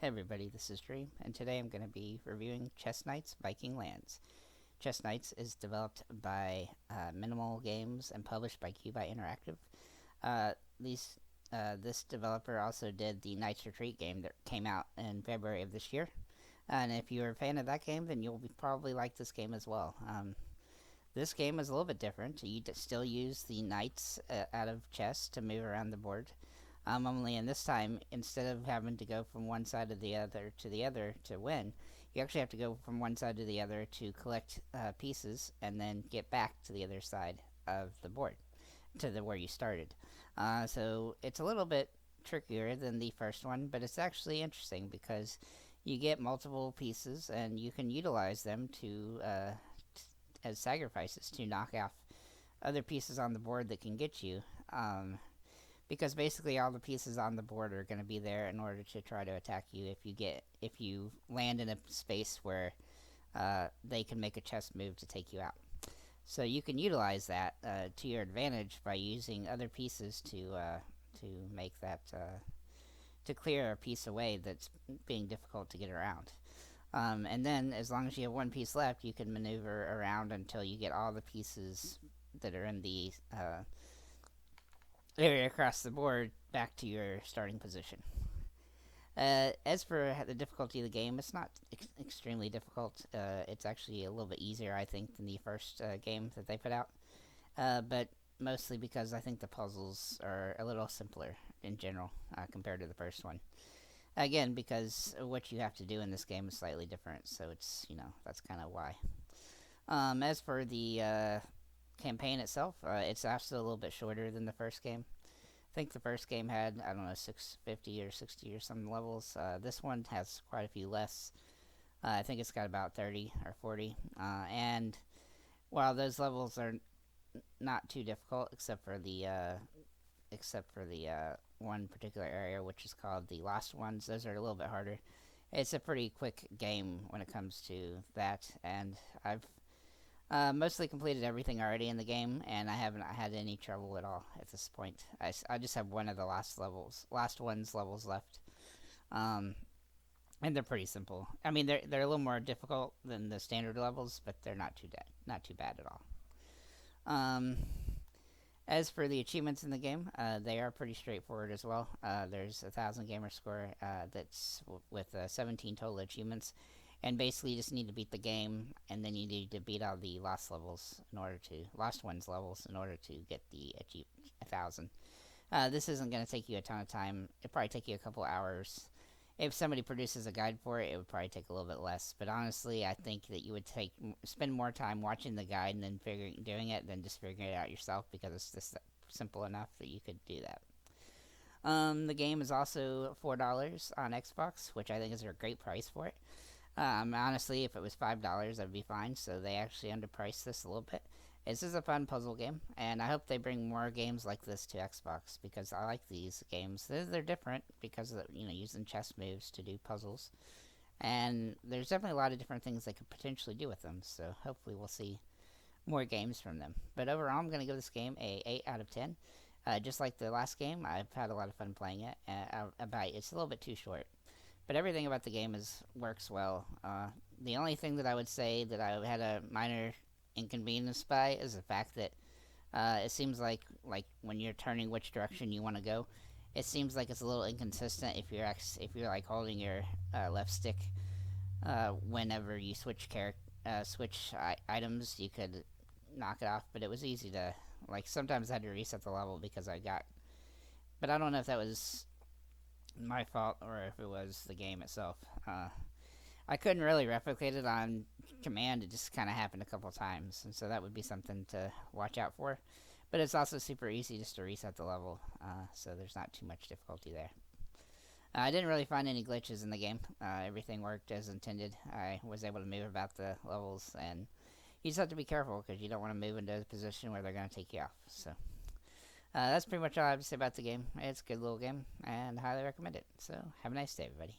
Hey everybody, this is Dream, and today I'm going to be reviewing Chess Knights Viking Lands. Chess Knights is developed by Minimal Games and published by Cubi Interactive. Uh, these, this developer also did the Knights Retreat game that came out in February of this year. And if you're a fan of that game, then probably like this game as well. This game is a little bit different. You still use the knights out of chess to move around the board. Only in this time, instead of having to go from one side to the other to win, you actually have to go from one side to the other to collect pieces and then get back to the other side of the board, to where you started. So it's a little bit trickier than the first one, but it's actually interesting because you get multiple pieces and you can utilize them as sacrifices to knock off other pieces on the board that can get you. Because basically all the pieces on the board are going to be there in order to try to attack you if you land in a space where they can make a chess move to take you out. So you can utilize that to your advantage by using other pieces to make that to clear a piece away that's being difficult to get around. And then, as long as you have one piece left, you can maneuver around until you get all the pieces that are in the area across the board back to your starting position. As for the difficulty of the game, it's not extremely difficult. It's actually a little bit easier, I think, than the first game that they put out. But mostly because I think the puzzles are a little simpler in general compared to the first one. Again, because what you have to do in this game is slightly different, so that's kind of why. As for the campaign itself, it's actually a little bit shorter than the first game. I think the first game had, I don't know, 650 or 60 or some levels. This one has quite a few less. I think it's got about 30 or 40. And while those levels are not too difficult, except for the one particular area, which is called the Lost Ones, those are a little bit harder. It's a pretty quick game when it comes to that, and I've mostly completed everything already in the game, and I haven't had any trouble at all at this point. I just have one of the last ones levels left, and they're pretty simple. I mean, they're a little more difficult than the standard levels, but they're not too bad at all. As for the achievements in the game, they are pretty straightforward as well. There's 1,000 gamer score that's with 17 total achievements. And basically, you just need to beat the game, and then you need to beat all the lost ones levels in order to get the 1,000. This isn't going to take you a ton of time. It'll probably take you a couple hours. If somebody produces a guide for it, it would probably take a little bit less. But honestly, I think that you would spend more time watching the guide and then doing it than just figuring it out yourself, because it's just simple enough that you could do that. The game is also $4 on Xbox, which I think is a great price for it. Honestly, if it was $5, I'd be fine. So they actually underpriced this a little bit. This is a fun puzzle game, and I hope they bring more games like this to Xbox, because I like these games. They're different because of using chess moves to do puzzles, and there's definitely a lot of different things they could potentially do with them. So hopefully we'll see more games from them. But overall, I'm going to give this game a 8 out of 10. Just like the last game, I've had a lot of fun playing it. It's a little bit too short. But everything about the game works well. The only thing that I would say that I had a minor inconvenience by is the fact that it seems like when you're turning which direction you want to go, it seems like it's a little inconsistent if you're like holding your left stick whenever you switch items. You could knock it off, but it was easy to sometimes I had to reset the level because but I don't know if that was my fault or if it was the game itself. I couldn't really replicate it on command. It just kind of happened a couple times, and so that would be something to watch out for. But it's also super easy just to reset the level, so there's not too much difficulty there. I didn't really find any glitches in the game. Everything worked as intended. I was able to move about the levels, and you just have to be careful because you don't want to move into a position where they're going to take you off. So that's pretty much all I have to say about the game. It's a good little game, and I highly recommend it. So have a nice day, everybody.